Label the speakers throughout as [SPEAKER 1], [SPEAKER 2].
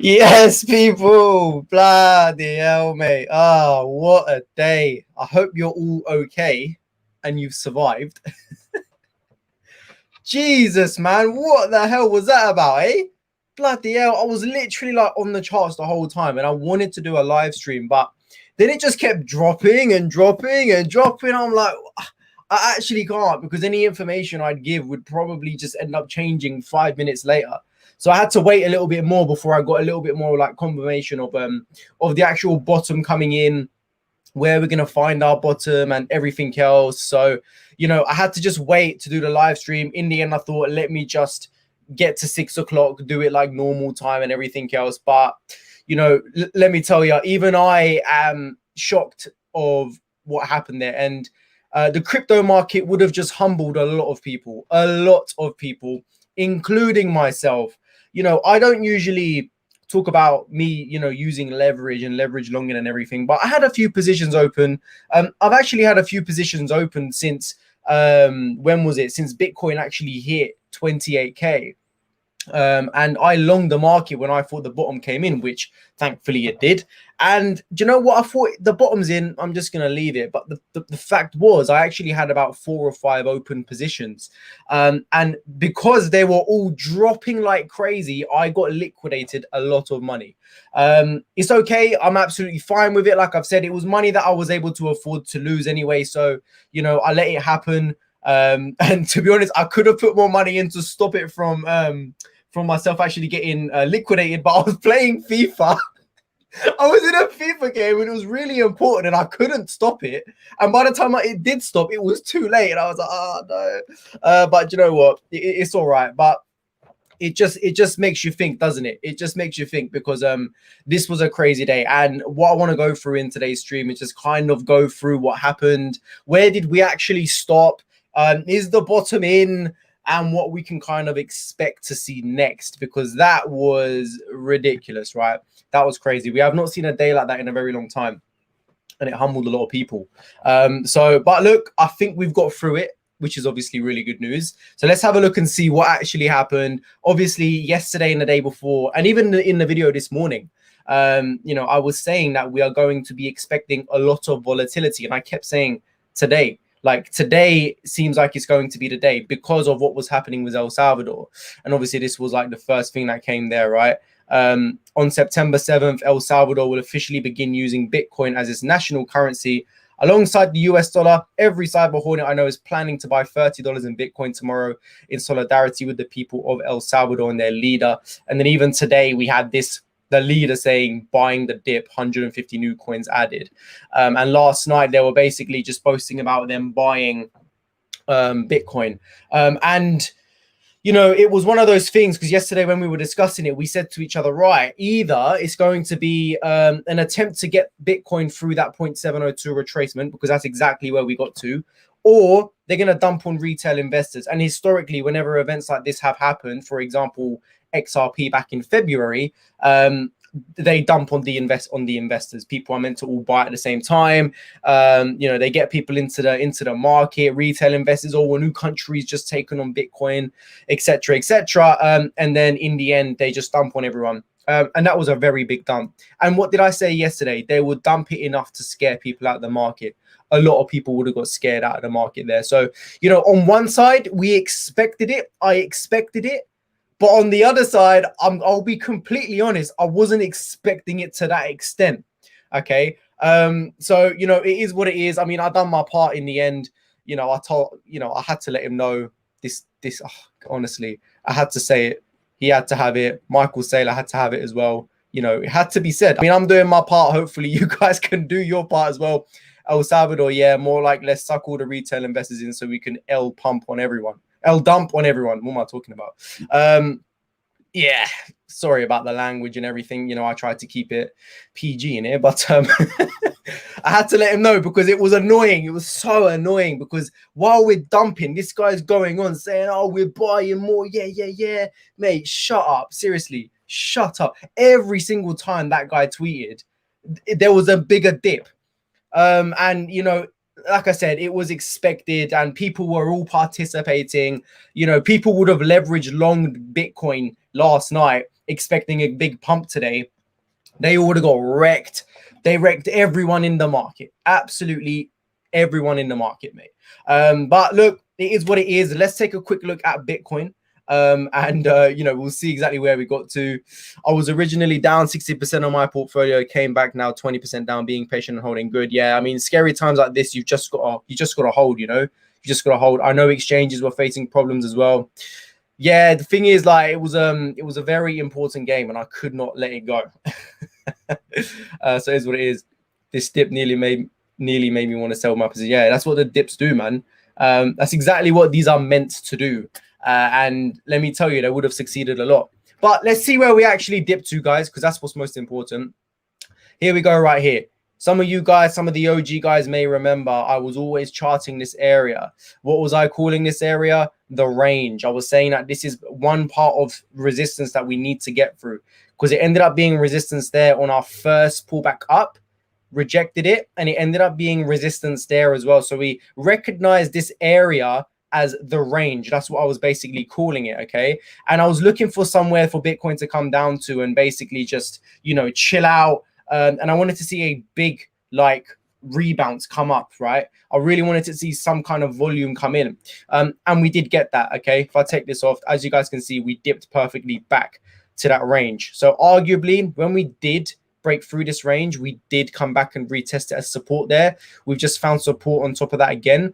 [SPEAKER 1] Yes, people. Bloody hell, mate. Ah, what a day. I hope you're all okay and you've survived. Jesus, man. What the hell was that about, eh? Bloody hell. I was literally like on the charts the whole time and I wanted to do a live stream, but then it just kept dropping and dropping and dropping. I'm like, I actually can't, because any information I'd give would probably just end up changing 5 minutes later. So I had to wait a little bit more before I got a little bit more like confirmation of the actual bottom coming in, where we're gonna find our bottom and everything else. So, I had to just wait to do the live stream. In the end, I thought, let me just get to 6 o'clock, do it like normal time and everything else. But let me tell you, even I am shocked of what happened there. And the crypto market would have just humbled a lot of people, including myself. I don't usually talk about me, using leverage and leverage longing and everything, but I had a few positions open. I've actually had a few positions open since, when was it? Since Bitcoin actually hit 28K. And I longed the market when I thought the bottom came in, which thankfully it did. And do you know what? I thought the bottom's in, I'm just going to leave it. But the fact was, I actually had about 4 or 5 open positions. And because they were all dropping like crazy, I got liquidated a lot of money. It's okay. I'm absolutely fine with it. Like I've said, it was money that I was able to afford to lose anyway. So, I let it happen. And to be honest, I could have put more money in to stop it from myself actually getting liquidated, but I was playing FIFA. I was in a FIFA game and it was really important and I couldn't stop it. And by the time it did stop, it was too late. And I was like, oh no. But you know what? It's all right. But it just makes you think, doesn't it? It just makes you think, because this was a crazy day. And what I want to go through in today's stream is just kind of go through what happened. Where did we actually stop? Is the bottom in? And what we can kind of expect to see next, because that was ridiculous, right? That was crazy. We have not seen a day like that in a very long time, and it humbled a lot of people. But look, I think we've got through it, which is obviously really good news. So let's have a look and see what actually happened. Obviously, yesterday and the day before, and even in the video this morning, I was saying that we are going to be expecting a lot of volatility, and I kept saying today. Like today seems like it's going to be the day because of what was happening with El Salvador. And obviously this was like the first thing that came there, right? On September 7th, El Salvador will officially begin using Bitcoin as its national currency alongside the US dollar. Every cyber hornet I know is planning to buy $30 in Bitcoin tomorrow in solidarity with the people of El Salvador and their leader. And then even today we had the leader saying buying the dip, 150 new coins added. And last night they were basically just posting about them buying Bitcoin. And it was one of those things, because yesterday when we were discussing it, we said to each other, right, either it's going to be an attempt to get Bitcoin through that 0.702 retracement, because that's exactly where we got to, or they're going to dump on retail investors. And historically, whenever events like this have happened, for example, XRP back in February, they dump on the investors. People are meant to all buy at the same time. They get people into the market, retail investors, or new countries just taken on Bitcoin, etc., etc. And then in the end, they just dump on everyone. And that was a very big dump. And what did I say yesterday? They would dump it enough to scare people out of the market. A lot of people would have got scared out of the market there. So, on one side, we expected it. I expected it. But on the other side, I'll be completely honest, I wasn't expecting it to that extent. Okay. So, it is what it is. I mean, I done my part in the end. I had to let him know this, honestly, I had to say it. He had to have it. Michael Saylor had to have it as well. It had to be said. I mean, I'm doing my part. Hopefully you guys can do your part as well. El Salvador, yeah, more like let's suck all the retail investors in so we can dump on everyone. Dump on everyone. What am I talking about? Yeah, sorry about the language and everything. I tried to keep it PG in here, but I had to let him know, because it was annoying. It was so annoying, because while we're dumping, this guy's going on saying, oh, we're buying more. Yeah. Mate, shut up. Seriously, shut up. Every single time that guy tweeted, there was a bigger dip. And like I said, it was expected and people were all participating. People would have leveraged long Bitcoin last night expecting a big pump today, they would have got wrecked. They wrecked everyone in the market. Absolutely everyone in the market, mate. But look, it is what it is. Let's take a quick look at Bitcoin. And we'll see exactly where we got to. I was originally down 60% on my portfolio, came back now 20% down, being patient and holding good. Yeah, I mean, scary times like this, you just gotta hold, you just gotta hold. I know exchanges were facing problems as well. Yeah, the thing is, like, it was a very important game, and I could not let it go. So it's what it is. This dip nearly made me want to sell my position. Yeah, that's what the dips do, man. That's exactly what these are meant to do. And let me tell you, they would have succeeded a lot. But let's see where we actually dip to, guys, because that's what's most important. Here we go, right here. Some of you guys, some of the OG guys may remember I was always charting this area. What was I calling this area? The range. I was saying that this is one part of resistance that we need to get through, because it ended up being resistance there on our first pullback up, rejected it, and it ended up being resistance there as well. So we recognized this area as the range. That's what I was basically calling it, okay? And I was looking for somewhere for Bitcoin to come down to and basically just, chill out. And I wanted to see a big, like, rebounds come up, right? I really wanted to see some kind of volume come in. And we did get that, okay? If I take this off, as you guys can see, we dipped perfectly back to that range. So arguably, when we did break through this range, we did come back and retest it as support there. We've just found support on top of that again.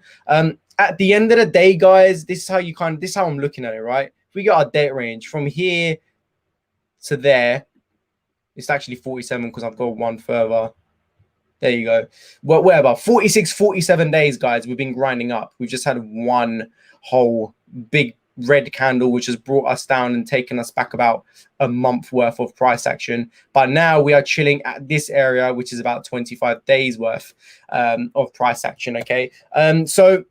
[SPEAKER 1] At the end of the day, guys, this is how I'm looking at it, right? If we get our date range from here to there, it's actually 47 because I've got one further. There you go. Well, whatever. 46, 47 days, guys, we've been grinding up. We've just had one whole big red candle, which has brought us down and taken us back about a month worth of price action. But now we are chilling at this area, which is about 25 days worth of price action, okay? So,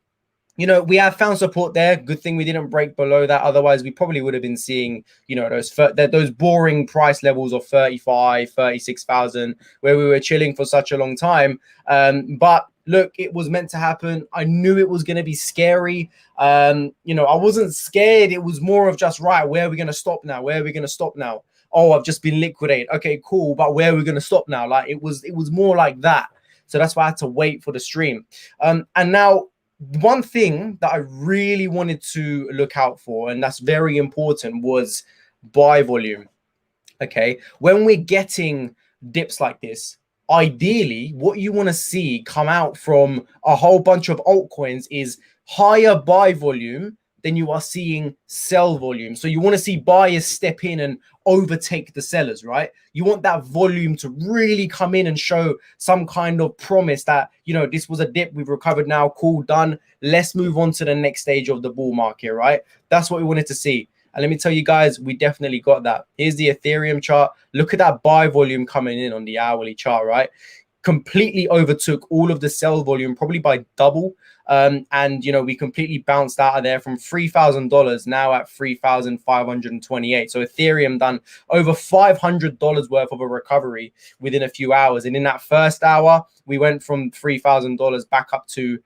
[SPEAKER 1] we have found support there. Good thing we didn't break below that. Otherwise, we probably would have been seeing, those boring price levels of 35, 36,000, where we were chilling for such a long time. But look, it was meant to happen. I knew it was going to be scary. I wasn't scared. It was more of just, right, where are we going to stop now? Where are we going to stop now? Oh, I've just been liquidated. Okay, cool. But where are we going to stop now? Like, it was more like that. So that's why I had to wait for the stream. And now, one thing that I really wanted to look out for, and that's very important, was buy volume. Okay, when we're getting dips like this, ideally what you want to see come out from a whole bunch of altcoins is higher buy volume than you are seeing sell volume. So you want to see buyers step in and overtake the sellers, right? You want that volume to really come in and show some kind of promise that, this was a dip, we've recovered now, cool, done. Let's move on to the next stage of the bull market, right? That's what we wanted to see. And let me tell you guys, we definitely got that. Here's the Ethereum chart. Look at that buy volume coming in on the hourly chart, right? Completely overtook all of the sell volume, probably by double. And we completely bounced out of there from $3,000 now at $3,528. So Ethereum done over $500 worth of a recovery within a few hours. And in that first hour, we went from $3,000 back up to,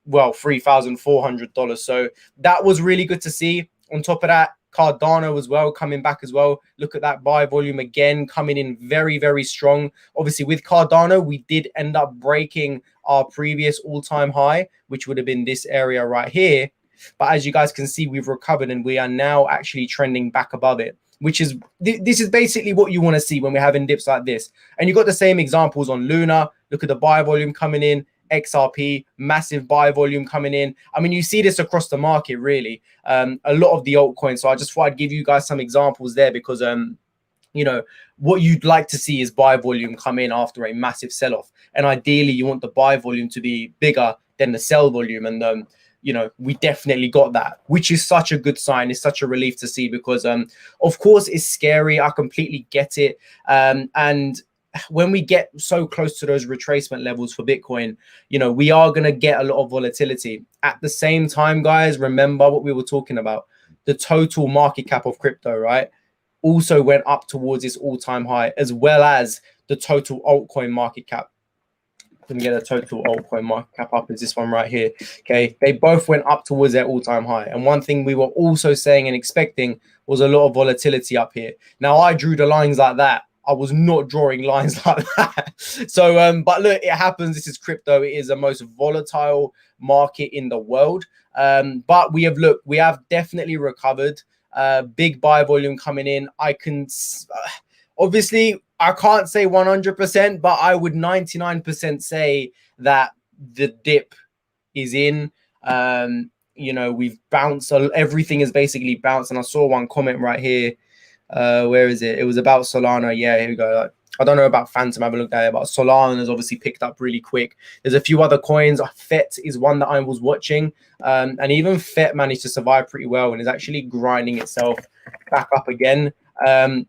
[SPEAKER 1] $3,400. So that was really good to see. On top of that, Cardano as well, coming back as well. Look at that buy volume again, coming in very, very strong. Obviously, with Cardano, we did end up breaking our previous all-time high, which would have been this area right here. But as you guys can see, we've recovered and we are now actually trending back above it, which is, this is basically what you want to see when we're having dips like this. And you've got the same examples on Luna. Look at the buy volume coming in. XRP, massive buy volume coming in. I mean, you see this across the market, really. A lot of the altcoins. So I just thought I'd give you guys some examples there because, what you'd like to see is buy volume come in after a massive sell-off. And ideally, you want the buy volume to be bigger than the sell volume. And, we definitely got that, which is such a good sign. It's such a relief to see because, of course, it's scary. I completely get it. And when we get so close to those retracement levels for Bitcoin, we are going to get a lot of volatility. At the same time, guys, remember what we were talking about. The total market cap of crypto, right, also went up towards its all-time high, as well as the total altcoin market cap. Let me get a total altcoin market cap up, is this one right here. Okay, they both went up towards their all-time high. And one thing we were also saying and expecting was a lot of volatility up here. Now, I drew the lines like that. I was not drawing lines like that. So, but look, it happens. This is crypto. It is the most volatile market in the world. But we have definitely recovered. Big buy volume coming in. I can obviously, I can't say 100%, but I would 99% say that the dip is in. You know, we've bounced. Everything is basically bounced. And I saw one comment right here. Where is it? It was about Solana. Yeah, here we go. I don't know about Phantom. I haven't looked at it, but Solana has obviously picked up really quick. There's a few other coins. FET is one that I was watching. And even FET managed to survive pretty well and is actually grinding itself back up again.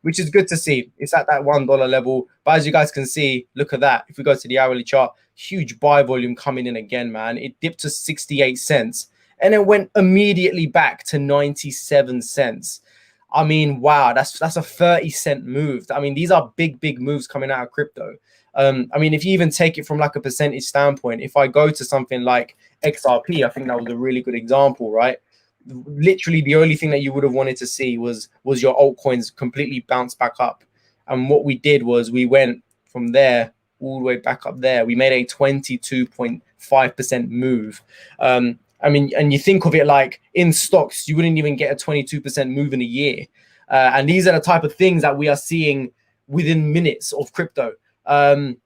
[SPEAKER 1] Which is good to see. It's at that $1 level. But as you guys can see, look at that. If we go to the hourly chart, huge buy volume coming in again, man. It dipped to 68 cents and it went immediately back to 97 cents. I mean, wow, that's a 30-cent move. I mean, these are big moves coming out of crypto. I mean, if you even take it from like a percentage standpoint, if I go to something like XRP, I think that was a really good example, right? Literally the only thing that you would have wanted to see was your altcoins completely bounce back up. And what we did was we went from there all the way back up there. We made a 22.5% move. I mean, and you think of it like in stocks, you wouldn't even get a 22% move in a year. And these are the type of things that we are seeing within minutes of crypto. But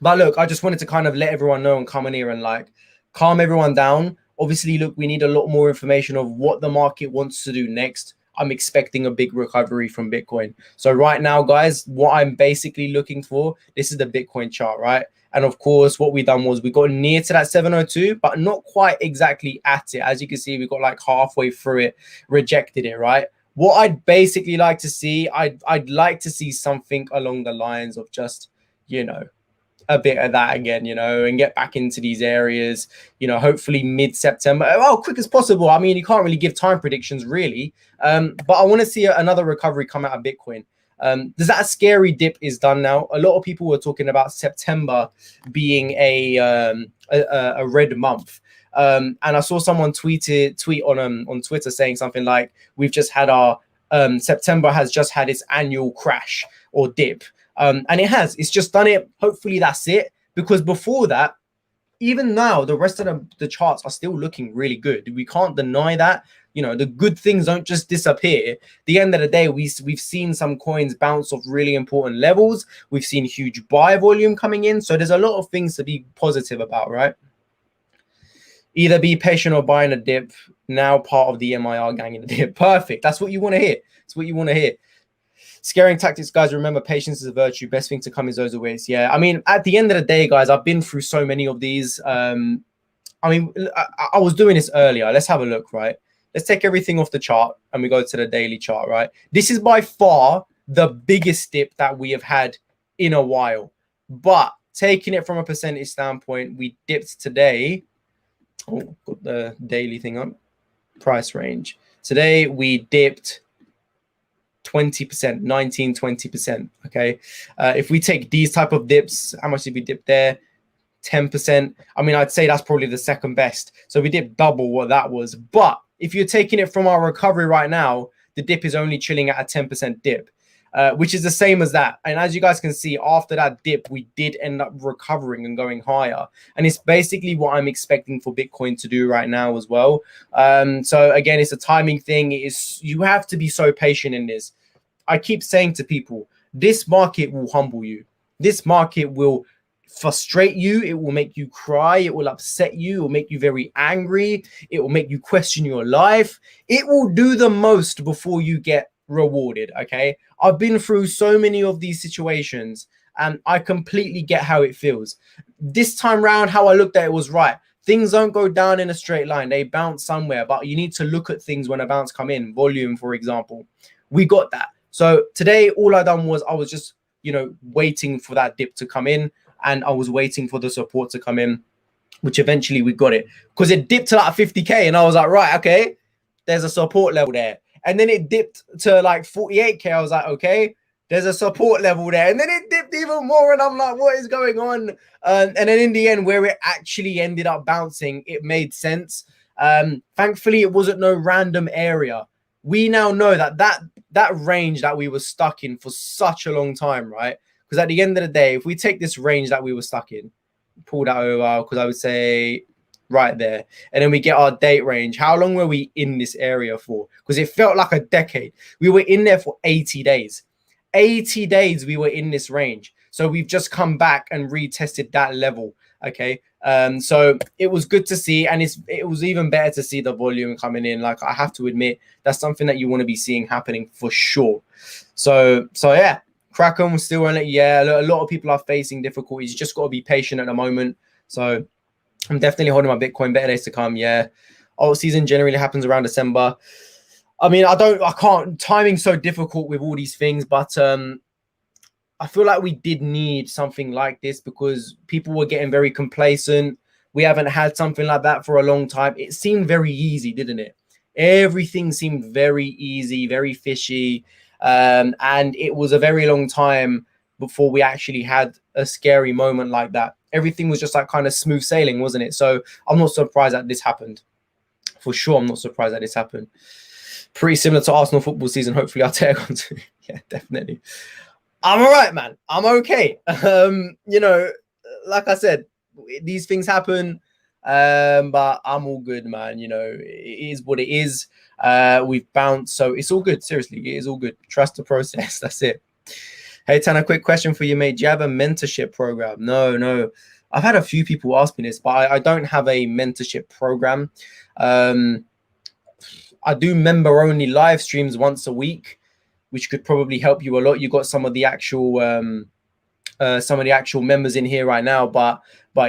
[SPEAKER 1] look, I just wanted to kind of let everyone know and come in here and like calm everyone down. Obviously, look, we need a lot more information of what the market wants to do next. I'm expecting a big recovery from Bitcoin. So right now, guys, what I'm basically looking for, this is the Bitcoin chart, right? And of course, what we done was we got near to that 702, but not quite exactly at it. As you can see, we got like halfway through it, rejected it, right? What I'd basically like to see, I'd like to see something along the lines of just, you know, a bit of that again, you know, and get back into these areas, you know, hopefully mid-September. Well, quick as possible. I mean, you can't really give time predictions really, but I want to see another recovery come out of Bitcoin. Does that scary dip is done now? A lot of people were talking about September being a red month. And I saw someone tweet on Twitter saying something like, we've just had our September has just had its annual crash or dip. And it's just done it. Hopefully that's it, because before that, even now, the rest of the charts are still looking really good. We can't deny that. You know, the good things don't just disappear. At the end of the day, we've seen some coins bounce off really important levels. We've seen huge buy volume coming in. So there's a lot of things to be positive about, right? Either be patient or buy in a dip. Now part of the MIR gang in the dip. Perfect. That's what you want to hear. That's what you want to hear. Scaring tactics, guys. Remember, patience is a virtue. Best thing to come is those ways. Yeah, I mean, at the end of the day, guys, I've been through so many of these. I mean, I was doing this earlier. Let's have a look, right? Let's take everything off the chart and we go to the daily chart, right? This is by far the biggest dip that we have had in a while. But taking it from a percentage standpoint, we dipped today. Oh, got the daily thing up. Price range. Today, we dipped 20%, 19, 20%. Okay. If we take these type of dips, how much did we dip there? 10%. I mean, I'd say that's probably the second best. So we dipped double what that was. But if you're taking it from our recovery right now, the dip is only chilling at a 10% dip, which is the same as that. And as you guys can see, after that dip, we did end up recovering and going higher. And it's basically what I'm expecting for Bitcoin to do right now as well. So again, it's a timing thing. You have to be so patient in this. I keep saying to people, this market will humble you. This market will frustrate you. It will make you cry. It will upset you. It will make you very angry. It will make you question your life. It will do the most before you get rewarded. Okay. I've been through so many of these situations and I completely get how it feels. This time round, how I looked at it was right. Things don't go down in a straight line. They bounce somewhere, but you need to look at things when a bounce come in. Volume, for example, we got that. So today, all I done was I was just, you know, waiting for that dip to come in, and I was waiting for the support to come in, which eventually we got it, because it dipped to like 50K, and I was like, right, okay, there's a support level there. And then it dipped to like 48K. I was like, okay, there's a support level there, and then it dipped even more, and I'm like, what is going on? And then in the end, where it actually ended up bouncing, it made sense. Thankfully, it wasn't no random area. We now know that range that we were stuck in for such a long time, right? Because at the end of the day, if we take this range that we were stuck in, pull that over, because I would say right there, and then we get our date range. How long were we in this area for? Because it felt like a decade. We were in there for 80 days. 80 days we were in this range. So we've just come back and retested that level. Okay. So it was good to see, and it was even better to see the volume coming in. Like, I have to admit, that's something that you want to be seeing happening for sure. So yeah, Kraken was still on it. Yeah, a lot of people are facing difficulties. You just got to be patient at the moment. So I'm definitely holding my Bitcoin. Better days to come. Yeah. Alt season generally happens around December. I mean, I can't, timing's so difficult with all these things, but I feel like we did need something like this because people were getting very complacent. We haven't had something like that for a long time. It seemed very easy, didn't it? Everything seemed very easy, very fishy. And it was a very long time before we actually had a scary moment like that. Everything was just like kind of smooth sailing, wasn't it? So I'm not surprised that this happened. For sure, I'm not surprised that this happened. Pretty similar to Arsenal football season. Hopefully I'll take on to. Yeah, definitely. I'm all right, man. I'm okay. You know, like I said, these things happen, but I'm all good, man. You know, it is what it is. We've bounced, so it's all good. Seriously, it is all good. Trust the process. That's it. Hey, Tan, a quick question for you, mate. Do you have a mentorship program? No. I've had a few people ask me this, but I don't have a mentorship program. I do member-only live streams once a week, which could probably help you a lot. You got some of the actual members in here right now, but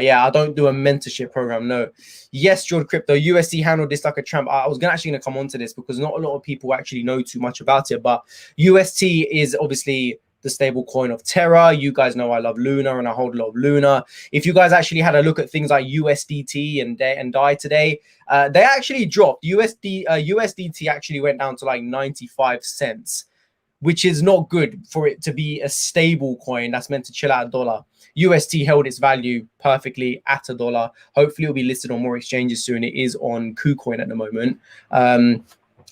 [SPEAKER 1] yeah, I don't do a mentorship program. No. Yes, Jordan Crypto, USD handled this like a tramp. I was actually going to come on to this because not a lot of people actually know too much about it, but UST is obviously the stable coin of Terra. You guys know I love Luna and I hold a lot of Luna. If you guys actually had a look at things like USDT and DAI today, they actually dropped. USDT actually went down to like 95 cents, which is not good for it to be a stable coin that's meant to chill at $1. UST held its value perfectly at $1. Hopefully it'll be listed on more exchanges soon. It is on KuCoin at the moment.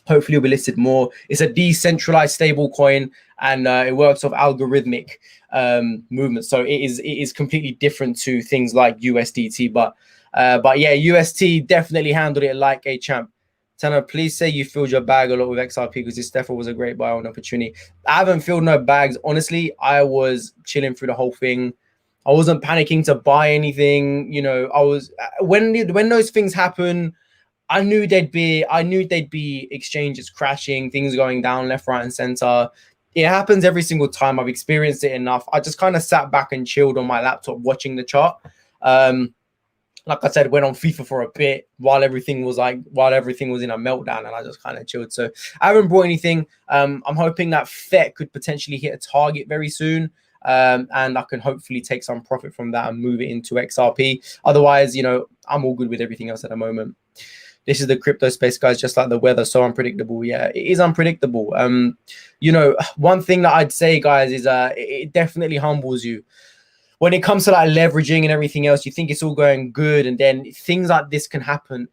[SPEAKER 1] Hopefully it'll be listed more. It's a decentralized stable coin, and it works off algorithmic movement. So it is completely different to things like USDT. But yeah, UST definitely handled it like a champ. Tanner, please say you filled your bag a lot with XRP because this definitely was a great buy on opportunity. I haven't filled no bags. Honestly, I was chilling through the whole thing. I wasn't panicking to buy anything. You know, I was when those things happen, I knew they'd be exchanges crashing, things going down left, right, and center. It happens every single time. I've experienced it enough. I just kind of sat back and chilled on my laptop watching the chart. Like I said, went on FIFA for a bit while everything was in a meltdown, and I just kind of chilled. So I haven't brought anything. I'm hoping that FET could potentially hit a target very soon. And I can hopefully take some profit from that and move it into XRP. Otherwise, you know, I'm all good with everything else at the moment. This is the crypto space, guys, just like the weather, so unpredictable. Yeah, it is unpredictable. You know, one thing that I'd say, guys, is it definitely humbles you. When it comes to like leveraging and everything else, you think it's all going good, and then things like this can happen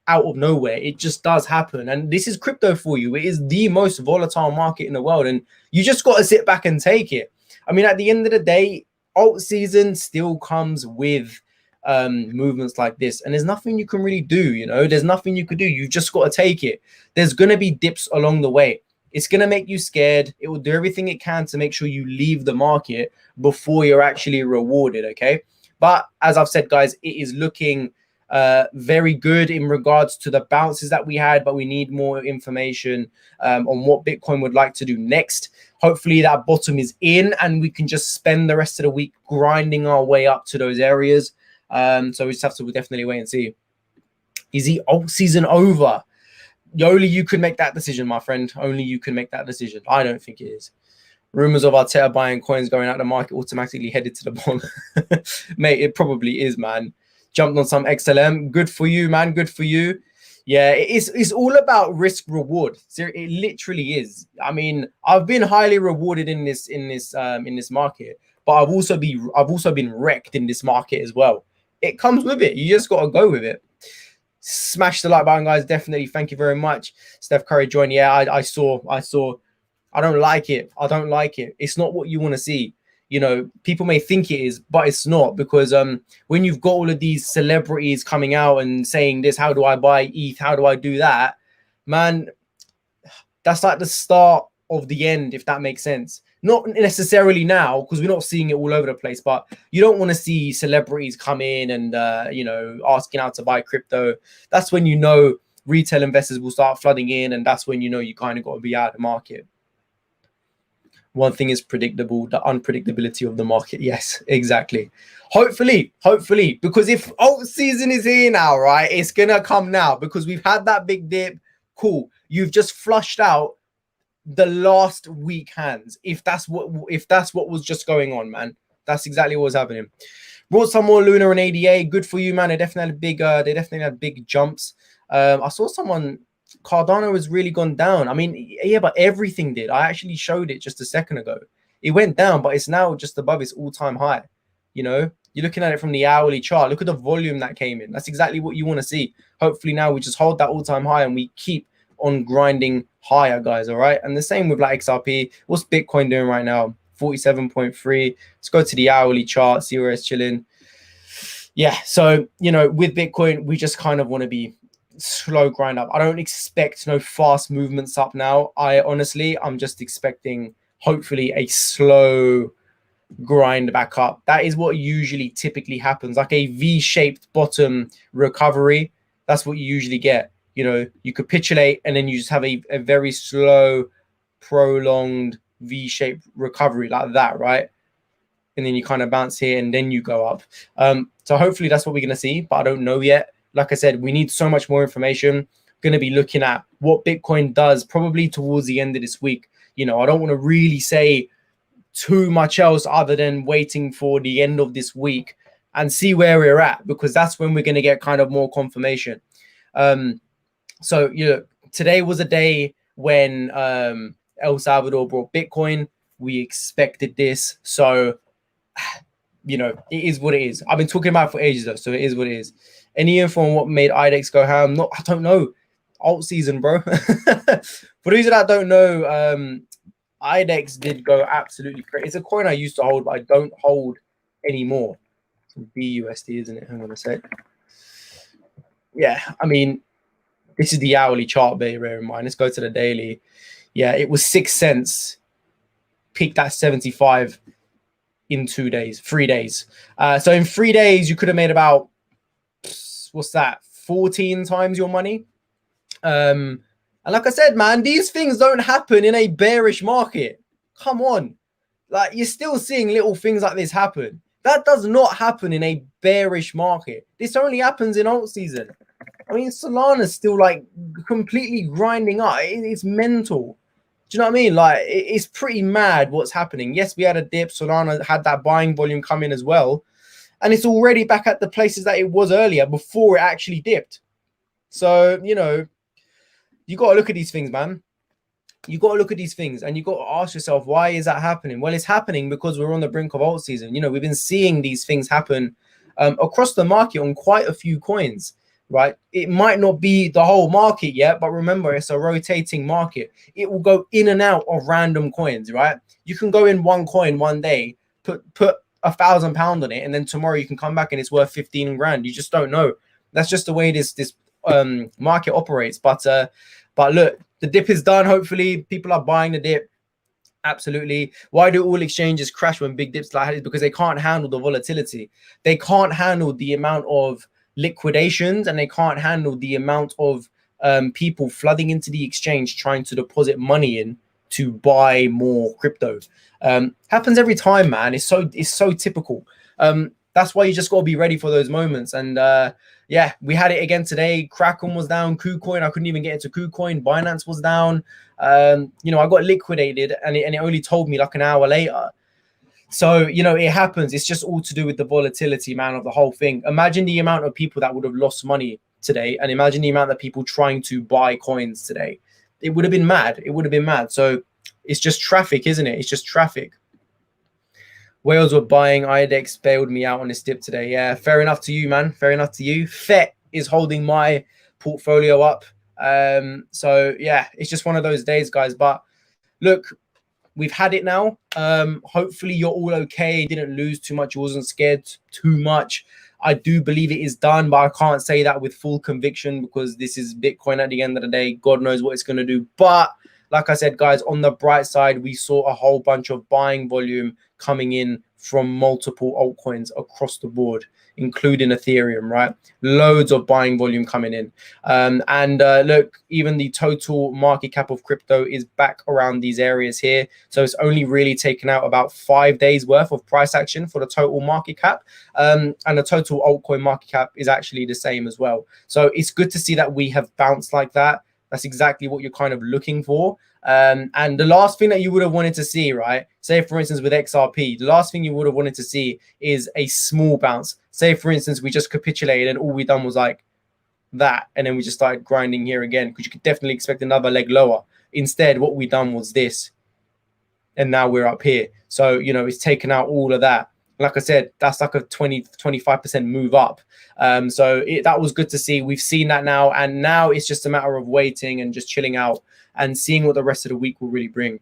[SPEAKER 1] out of nowhere. It just does happen. And this is crypto for you. It is the most volatile market in the world, and you just got to sit back and take it. I mean, at the end of the day, alt season still comes with movements like this, and there's nothing you can really do. You know, there's nothing you could do. You just got to take it. There's going to be dips along the way. It's going to make you scared. It will do everything it can to make sure you leave the market before you're actually rewarded, okay? But as I've said, guys, it is looking very good in regards to the bounces that we had, but we need more information on what Bitcoin would like to do next. Hopefully that bottom is in, and we can just spend the rest of the week grinding our way up to those areas. So we just have to definitely wait and see. Is the alt season over? Only you can make that decision, my friend. Only you can make that decision. I don't think it is. Rumors of Arteta buying coins going out the market automatically headed to the bottom. Mate, it probably is, man. Jumped on some XLM. Good for you, man. Good for you. Yeah, it's all about risk reward. So it literally is. I mean, I've been highly rewarded in this market, but I've also been wrecked in this market as well. It comes with it. You just got to go with it. Smash the like button, guys. Definitely. Thank you very much. Steph Curry joined. Yeah, I saw. I don't like it. I don't like it. It's not what you want to see. You know, people may think it is, but it's not, because when you've got all of these celebrities coming out and saying this, how do I buy ETH? How do I do that? Man, that's like the start of the end, if that makes sense. Not necessarily now, because we're not seeing it all over the place, but you don't want to see celebrities come in and, you know, asking how to buy crypto. That's when, you know, retail investors will start flooding in, and that's when, you know, you kind of got to be out of the market. One thing is predictable, the unpredictability of the market. Yes, exactly. Hopefully, because if alt season is here now, right, it's going to come now, because we've had that big dip. Cool. You've just flushed out the last weak hands. If that's what was just going on, man, that's exactly what was happening. Brought some more Luna and ADA. Good for you, man. They definitely had big jumps. I saw someone, Cardano has really gone down. I mean, yeah, but everything did. I actually showed it just a second ago. It went down, but it's now just above its all-time high. You know, you're looking at it from the hourly chart. Look at the volume that came in. That's exactly what you want to see. Hopefully now we just hold that all-time high and we keep on grinding higher, guys. All right. And the same with like XRP. What's Bitcoin doing right now? 47.3. Let's go to the hourly chart, see where it's chilling. Yeah. So, you know, with Bitcoin, we just kind of want to be slow grind up. I don't expect no fast movements up now. I'm just expecting hopefully a slow grind back up. That is what usually typically happens, like a V-shaped bottom recovery. That's what you usually get. You know, you capitulate and then you just have a very slow, prolonged V-shaped recovery like that, right? And then you kind of bounce here and then you go up. So hopefully that's what we're going to see, but I don't know yet. Like I said, we need so much more information. Going to be looking at what Bitcoin does probably towards the end of this week. You know, I don't want to really say too much else other than waiting for the end of this week and see where we're at, because that's when we're going to get kind of more confirmation. So, you know, today was a day when El Salvador brought Bitcoin. We expected this. So, you know, it is what it is. I've been talking about it for ages though, so it is what it is. Any info on what made IDEX go ham? I don't know. Alt season, bro. For those that don't know, IDEX did go absolutely crazy. It's a coin I used to hold, but I don't hold anymore. It's BUSD, isn't it? Hang on a sec. Yeah, I mean, this is the hourly chart, bear in mind. Let's go to the daily. Yeah, it was 6 cents. Peaked at 75 in 3 days. So in 3 days, you could have made about, what's that, 14 times your money. And like I said, man, these things don't happen in a bearish market. Come on. Like, you're still seeing little things like this happen. That does not happen in a bearish market. This only happens in alt season. I mean, Solana's still like completely grinding up. It's mental. Do you know what I mean? Like, it's pretty mad what's happening. Yes, we had a dip. Solana had that buying volume come in as well. And it's already back at the places that it was earlier before it actually dipped. So, you know, you got to look at these things, man. You got to look at these things and you got to ask yourself, why is that happening? Well, it's happening because we're on the brink of alt season. You know, we've been seeing these things happen across the market on quite a few coins, right? It might not be the whole market yet, but remember, it's a rotating market. It will go in and out of random coins, right? You can go in one coin one day, put £1,000 on it, and then tomorrow you can come back and it's worth 15 grand. You just don't know. That's just the way this market operates. But look, the dip is done. Hopefully people are buying the dip. Absolutely. Why do all exchanges crash when big dips like that? Is because they can't handle the volatility. They can't handle the amount of liquidations, and they can't handle the amount of people flooding into the exchange trying to deposit money in to buy more crypto. Happens every time, man. It's so typical. That's why you just got to be ready for those moments. And yeah, we had it again today. Kraken was down. KuCoin, I couldn't even get into KuCoin. Binance was down. You know, I got liquidated, and it only told me like an hour later. So, you know, it happens. It's just all to do with the volatility, man, of the whole thing. Imagine the amount of people that would have lost money today, and imagine the amount of people trying to buy coins today. It would have been mad. It would have been mad. So it's just traffic, isn't it? It's just traffic. Wales were buying. IDEX bailed me out on this dip today. Yeah, fair enough to you, man. Fair enough to you. FET is holding my portfolio up. So yeah, it's just one of those days, guys. But look, we've had it now. Hopefully you're all okay. Didn't lose too much. You wasn't scared too much. I do believe it is done, but I can't say that with full conviction because this is Bitcoin at the end of the day. God knows what it's going to do. But like I said, guys, on the bright side, we saw a whole bunch of buying volume coming in from multiple altcoins across the board, including Ethereum, right? Loads of buying volume coming in. Look, even the total market cap of crypto is back around these areas here. So it's only really taken out about 5 days worth of price action for the total market cap. And the total altcoin market cap is actually the same as well. So it's good to see that we have bounced like that. That's exactly what you're kind of looking for. And the last thing that you would have wanted to see, right? Say, for instance, with XRP, the last thing you would have wanted to see is a small bounce. Say, for instance, we just capitulated and all we done was like that. And then we just started grinding here again because you could definitely expect another leg lower. Instead, what we done was this. And now we're up here. So, you know, it's taken out all of that. Like I said, that's like a 20-25% move up. That was good to see. We've seen that now. And now it's just a matter of waiting and just chilling out and seeing what the rest of the week will really bring.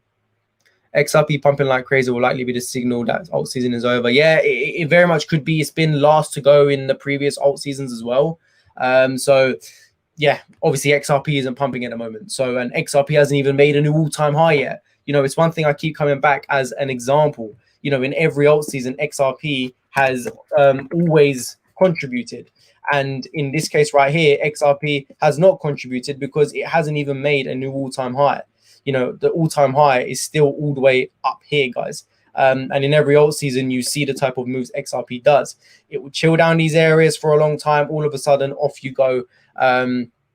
[SPEAKER 1] XRP pumping like crazy will likely be the signal that alt season is over. Yeah, it very much could be. It's been last to go in the previous alt seasons as well. Yeah, obviously XRP isn't pumping at the moment. And XRP hasn't even made a new all-time high yet. You know, it's one thing I keep coming back as an example. You know, in every alt season, XRP has always contributed. And in this case right here, XRP has not contributed because it hasn't even made a new all-time high. You know, the all-time high is still all the way up here, guys. And in every alt season, you see the type of moves XRP does. It will chill down these areas for a long time. All of a sudden, off you go.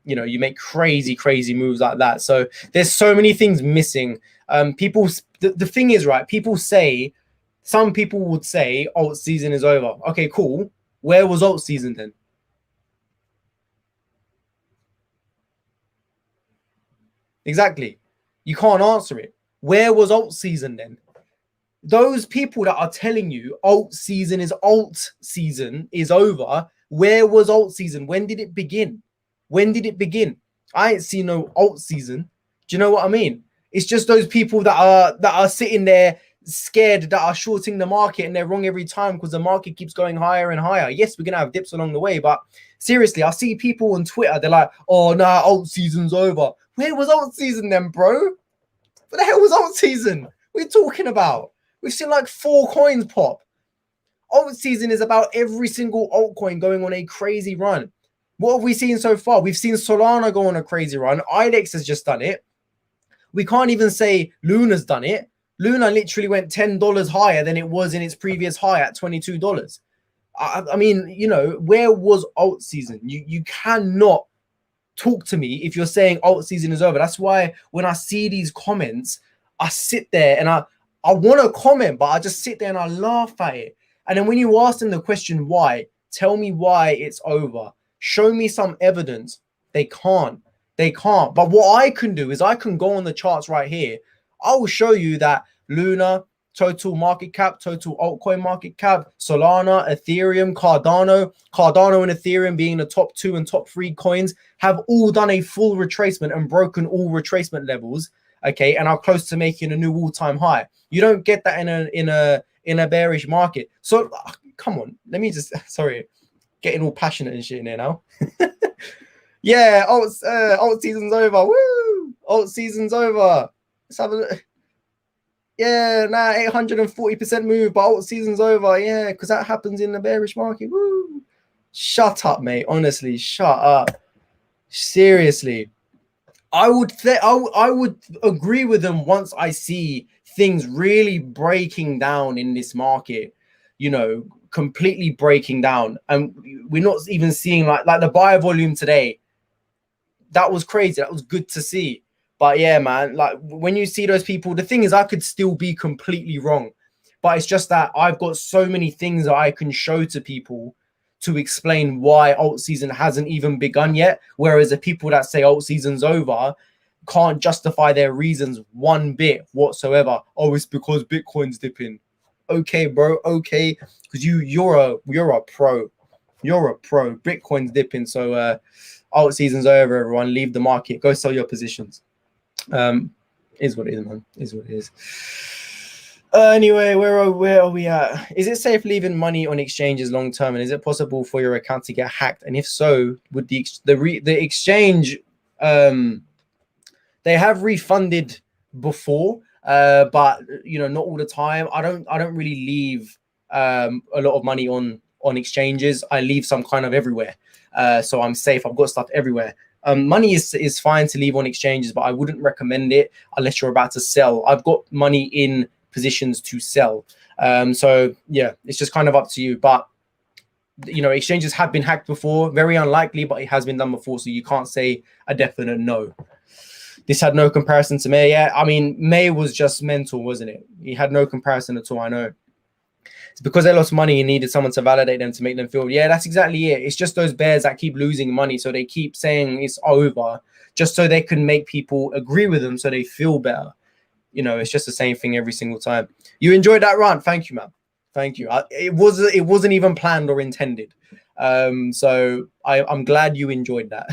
[SPEAKER 1] You know, you make crazy moves like that. So there's so many things missing. The thing is, right, some people would say alt season is over. Okay, cool. Where was alt season then? Exactly. You can't answer it. Where was alt season then? Those people that are telling you alt season is over, where was alt season? When did it begin? When did it begin? I ain't seen no alt season. Do you know what I mean? It's just those people that are sitting there scared, that are shorting the market, and they're wrong every time because the market keeps going higher and higher. Yes, we're gonna have dips along the way, but seriously, I see people on Twitter, they're like, oh nah, alt season's over. Where was alt season then, bro? What the hell was alt season? What are you talking about? We've seen like 4 coins pop. Alt season is about every single altcoin going on a crazy run. What have we seen so far? We've seen Solana go on a crazy run. IDEX has just done it. We can't even say Luna's done it. Luna literally went $10 higher than it was in its previous high at $22. I mean, you know, where was alt season? You cannot talk to me if you're saying alt season is over. That's why when I see these comments, I sit there and I want to comment, but I just sit there and I laugh at it. And then when you ask them the question, why? Tell me why it's over. Show me some evidence. They can't. But what I can do is I can go on the charts right here. I will show you that Luna, total market cap, total altcoin market cap, Solana, Ethereum, Cardano and Ethereum being the top 2 and top 3 coins have all done a full retracement and broken all retracement levels. Okay, and are close to making a new all-time high. You don't get that in a bearish market. So come on, let me just getting all passionate and shit in there now. Yeah, alt season's over. Woo! Alt season's over. Let's have a look. Yeah, 840% move, but alt season's over. Yeah, because that happens in the bearish market. Woo! Shut up, mate. Honestly, shut up. Seriously. I would agree with them once I see things really breaking down in this market, you know, completely breaking down. And we're not even seeing like the buyer volume today. That was crazy. That was good to see. But yeah, man, like when you see those people, the thing is I could still be completely wrong. But it's just that I've got so many things that I can show to people to explain why alt season hasn't even begun yet. Whereas the people that say alt season's over can't justify their reasons one bit whatsoever. Oh, it's because Bitcoin's dipping. Okay, bro. Okay, because you're a pro. You're a pro. Bitcoin's dipping, so alt season's over. Everyone, leave the market. Go sell your positions. Is what it is, man. Is what it is. Anyway, where are we at? Is it safe leaving money on exchanges long term, and is it possible for your account to get hacked? And if so, would the exchange they have refunded before, but not all the time. I don't really leave a lot of money on exchanges. I leave some kind of everywhere, so I'm safe. I've got stuff everywhere. Money is fine to leave on exchanges, but I wouldn't recommend it unless you're about to sell. I've got money in positions to sell, so yeah, it's just kind of up to you. But exchanges have been hacked before. Very unlikely, but it has been done before, so you can't say a definite no. This had no comparison to May. Yeah, I mean, May was just mental, wasn't it? He had no comparison at all. I know. It's because they lost money and needed someone to validate them to make them feel. Yeah, that's exactly it. It's just those bears that keep losing money, so they keep saying it's over, just so they can make people agree with them, so they feel better. It's just the same thing every single time. You enjoyed that run. Thank you, man. Thank you. It wasn't even planned or intended. So I'm glad you enjoyed that.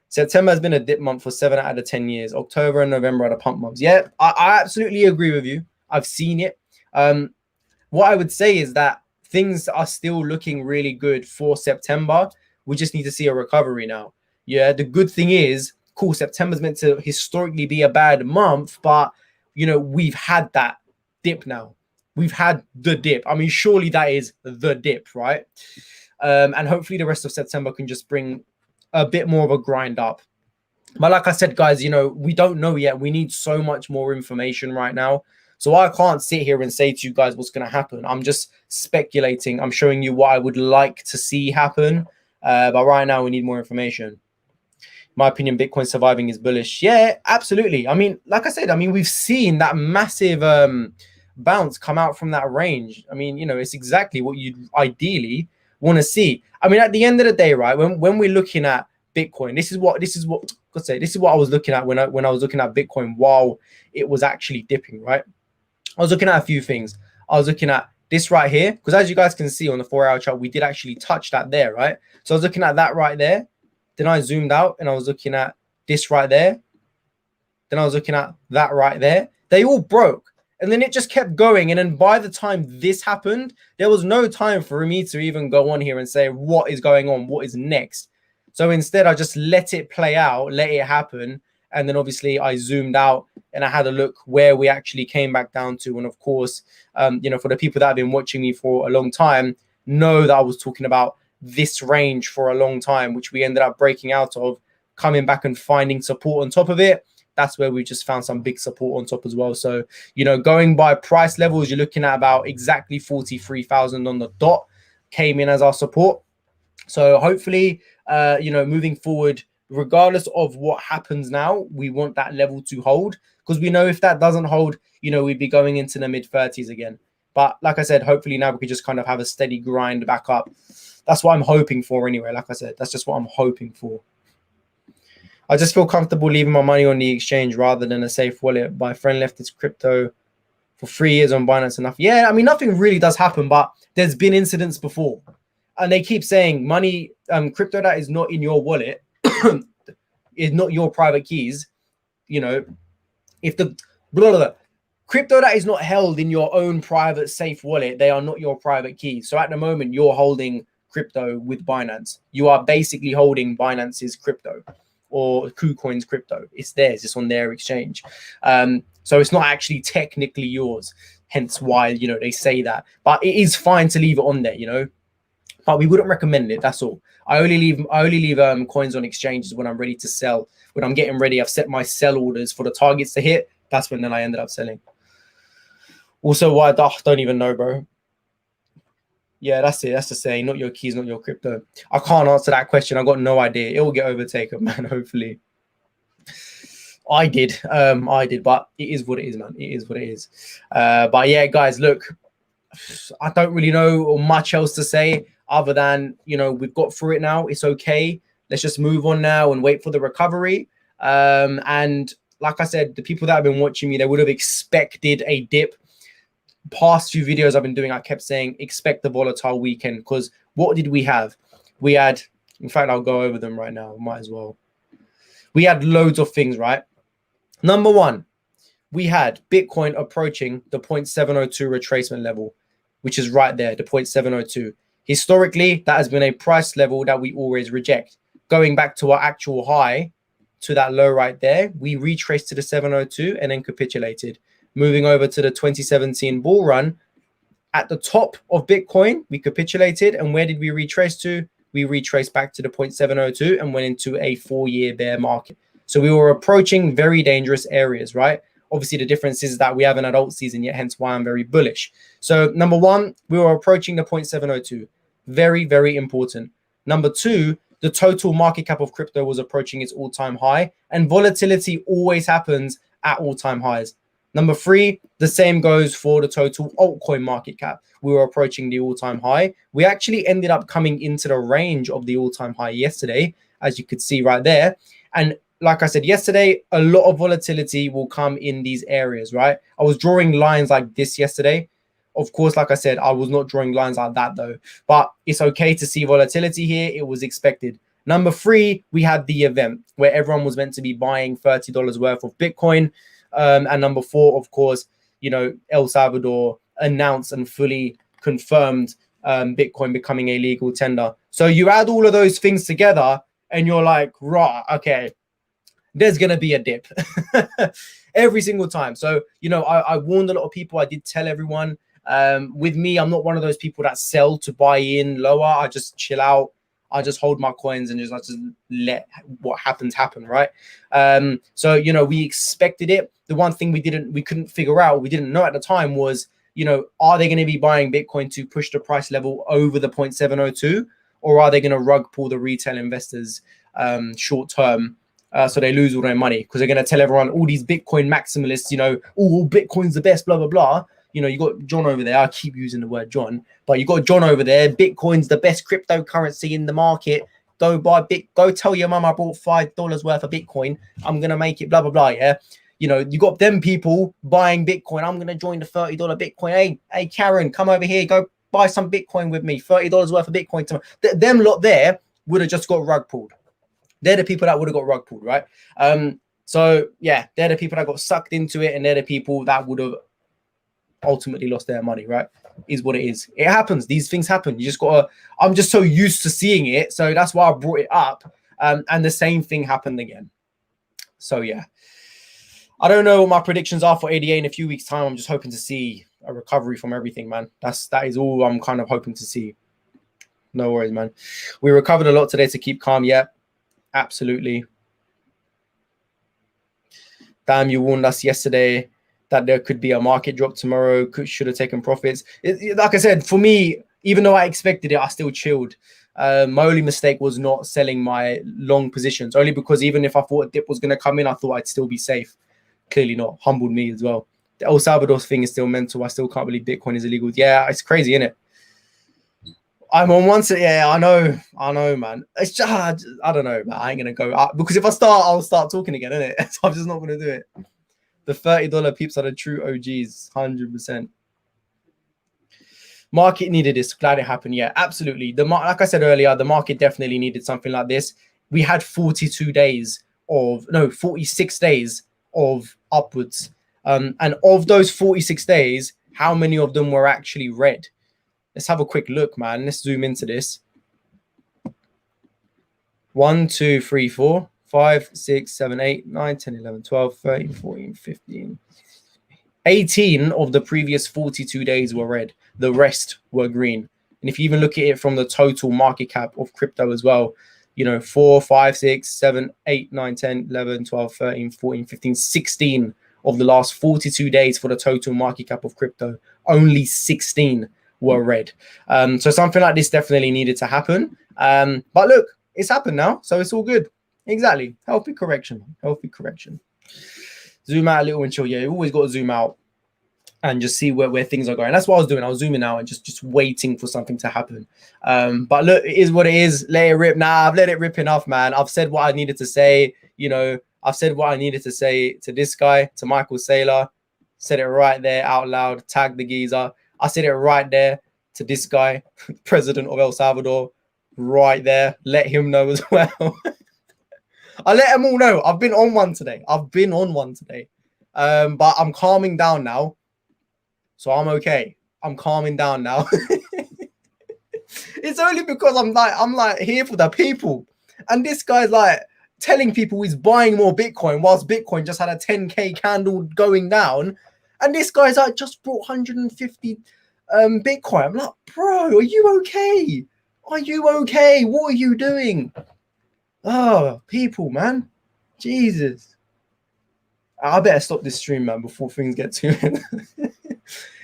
[SPEAKER 1] September has been a dip month for 7 out of 10 years. October and November are the pump months. Yeah, I absolutely agree with you. I've seen it. What I would say is that things are still looking really good for September. We just need to see a recovery now. Yeah, the good thing is, cool, September's meant to historically be a bad month, but, we've had that dip now. We've had the dip. I mean, surely that is the dip, right? And hopefully the rest of September can just bring a bit more of a grind up. But like I said, guys, we don't know yet. We need so much more information right now. So I can't sit here and say to you guys what's going to happen. I'm just speculating. I'm showing you what I would like to see happen. But right now we need more information. My opinion, Bitcoin surviving is bullish. Yeah, absolutely. I mean, like I said, we've seen that massive bounce come out from that range. I mean, it's exactly what you'd ideally want to see. I mean, at the end of the day, right, when we're looking at Bitcoin, this is what I was looking at when I was looking at Bitcoin while it was actually dipping, right? I was looking at a few things. I was looking at this right here, because as you guys can see on the 4-hour chart, we did actually touch that there, right? So I was looking at that right there. Then I zoomed out and I was looking at this right there. Then I was looking at that right there. They all broke. And then it just kept going. And then by the time this happened, there was no time for me to even go on here and say, what is going on? What is next? So instead, I just let it play out, let it happen. And then obviously I zoomed out and I had a look where we actually came back down to. And of course, for the people that have been watching me for a long time, know that I was talking about this range for a long time, which we ended up breaking out of, coming back and finding support on top of it. That's where we just found some big support on top as well. So, going by price levels, you're looking at about exactly 43,000 on the dot came in as our support. So hopefully, moving forward, regardless of what happens now, we want that level to hold, because we know if that doesn't hold, we'd be going into the mid 30s again. But like I said, hopefully now we could just kind of have a steady grind back up. That's what I'm hoping for anyway. Like I said, that's just what I'm hoping for. I just feel comfortable leaving my money on the exchange rather than a safe wallet. My friend left his crypto for 3 years on Binance enough. Yeah, I mean, nothing really does happen, but there's been incidents before. And they keep saying money, crypto that is not in your wallet is not your private keys. If the crypto that is not held in your own private safe wallet, they are not your private keys. So at the moment, you're holding crypto with Binance. You are basically holding Binance's crypto, or KuCoin's crypto. It's theirs. It's on their exchange. So it's not actually technically yours. Hence why, they say that. But it is fine to leave it on there, But we wouldn't recommend it. That's all. I only leave coins on exchanges when I'm ready to sell. When I'm getting ready, I've set my sell orders for the targets to hit. That's when then I ended up selling. Also, why? Don't even know, bro. Yeah, that's it. That's the saying. Not your keys, not your crypto. I can't answer that question. I got no idea. It will get overtaken, man. Hopefully. I did, but it is what it is, man. It is what it is. But yeah, guys, look, I don't really know much else to say other than, you know, we've got through it now. It's okay. Let's just move on now and wait for the recovery. And like I said, the people that have been watching me, they would have expected a dip. Past few videos I've been doing, I kept saying, expect the volatile weekend, because what did we have? We had, in fact, I'll go over them right now. Might as well. We had loads of things, right? Number one, we had Bitcoin approaching the 0.702 retracement level, which is right there, the 0.702. Historically, that has been a price level that we always reject. Going back to our actual high, to that low right there, we retraced to the 702 and then capitulated. Moving over to the 2017 bull run, at the top of Bitcoin, we capitulated. And where did we retrace to? We retraced back to the 0.702 and went into a 4-year bear market. So we were approaching very dangerous areas, right? Obviously, the difference is that we haven't had alt season yet, hence why I'm very bullish. So number one, we were approaching the 0.702. Very, very important. Number two, the total market cap of crypto was approaching its all-time high, and volatility always happens at all-time highs. Number three, the same goes for the total altcoin market cap. We were approaching the all-time high. We actually ended up coming into the range of the all-time high yesterday, as you could see right there. And like I said yesterday, a lot of volatility will come in these areas, right? I was drawing lines like this yesterday. Of course, like I said, I was not drawing lines like that though, but it's okay to see volatility here. It was expected. Number three, we had the event where everyone was meant to be buying $30 worth of Bitcoin. And number four, of course, you know, El Salvador announced and fully confirmed Bitcoin becoming a legal tender. So you add all of those things together and you're like, right, okay, there's going to be a dip every single time. So, you know, I warned a lot of people. I did tell everyone. With me, I'm not one of those people that sell to buy in lower. I just chill out. I just hold my coins and just let what happens happen, right? So, you know, we expected it. The one thing we couldn't figure out, we didn't know at the time was, you know, are they going to be buying Bitcoin to push the price level over the 0.702, or are they going to rug pull the retail investors short term so they lose all their money? Because they're going to tell everyone, all these Bitcoin maximalists, you know, oh, Bitcoin's the best, blah, blah, blah. You know, you got John over there. I keep using the word John, but you got John over there. Bitcoin's the best cryptocurrency in the market. Go buy Go tell your mum I bought $5 worth of Bitcoin. I'm gonna make it. Blah blah blah. Yeah, you know, you got them people buying Bitcoin. I'm gonna join the $30 Bitcoin. Hey, Karen, come over here. Go buy some Bitcoin with me. $30 worth of Bitcoin. Them lot there would have just got rug pulled. They're the people that would have got rug pulled, right? So yeah, they're the people that got sucked into it, and they're the people that would have ultimately lost their money, right? Is what it is. It happens. These things happen. You just gotta, I'm just so used to seeing it, so that's why I brought it up. And the same thing happened again. So yeah, I don't know what my predictions are for ADA in a few weeks time. I'm just hoping to see a recovery from everything, man. That is all I'm kind of hoping to see. No worries, man. We recovered a lot today to keep calm. Yeah, absolutely. Damn, you warned us yesterday that there could be a market drop tomorrow. Should have taken profits. Like I said, for me, even though I expected it, I still chilled. My only mistake was not selling my long positions, only because even if I thought a dip was going to come in, I thought I'd still be safe. Clearly not. Humbled me as well. The El Salvador thing is still mental. I still can't believe Bitcoin is illegal. Yeah, it's crazy, isn't it? I'm on one side. Yeah, I know, man. It's just, I don't know, man. I ain't going to go up because if I start, I'll start talking again, innit? So I'm just not going to do it. The $30 peeps are the true OGs, 100%. Market needed this. Glad it happened. Yeah, absolutely. Like I said earlier, the market definitely needed something like this. We had 46 days of upwards. And of those 46 days, how many of them were actually red? Let's have a quick look, man. Let's zoom into this. 1, 2, 3, 4. 5, 6, 7, 8, 9, 10, 11, 12, 13, 14, 15. 18 of the previous 42 days were red. The rest were green. And if you even look at it from the total market cap of crypto as well, you know, 4, 5, 6, 7, 8, 9, 10, 11, 12, 13, 14, 15, 16 of the last 42 days for the total market cap of crypto, only 16 were red. So something like this definitely needed to happen. But look, it's happened now, so it's all good. Exactly. Healthy correction. Zoom out a little and chill. Yeah, you always got to zoom out. and just see where things are going. That's what I was doing. I was zooming out and just waiting for something to happen. But look, it is what it is. Let it rip. Nah, I've let it rip enough, man. I've said what I needed to say. You know, I've said what I needed to say to this guy, to Michael Saylor. Said it right there out loud. Tag the geezer. I said it right there to this guy, president of El Salvador, right there. Let him know as well. I let them all know. I've been on one today. But I'm calming down now. So I'm okay. I'm calming down now. It's only because I'm like here for the people. And this guy's like telling people he's buying more Bitcoin whilst Bitcoin just had a 10K candle going down. And this guy's like, just bought 150 Bitcoin. I'm like, bro, are you okay? Are you okay? What are you doing? Oh, people, man. Jesus. I better stop this stream, man, before things get too...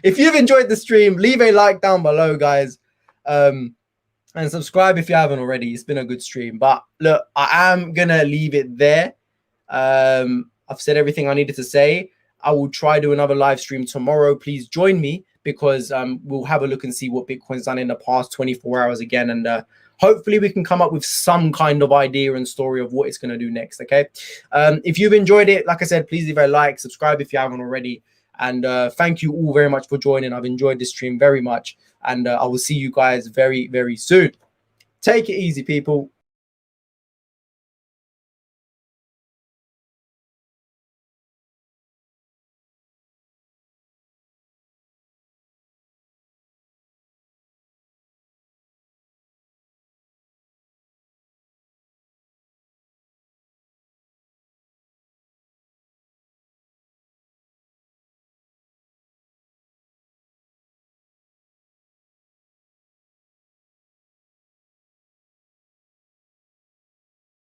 [SPEAKER 1] If you've enjoyed the stream, leave a like down below, guys. And subscribe if you haven't already. It's been a good stream. But look, I am going to leave it there. I've said everything I needed to say. I will try do another live stream tomorrow. Please join me because we'll have a look and see what Bitcoin's done in the past 24 hours again. And hopefully we can come up with some kind of idea and story of what it's going to do next, okay? If you've enjoyed it, like I said, please leave a like, subscribe if you haven't already. And thank you all very much for joining. I've enjoyed this stream very much. And I will see you guys very, very soon. Take it easy, people.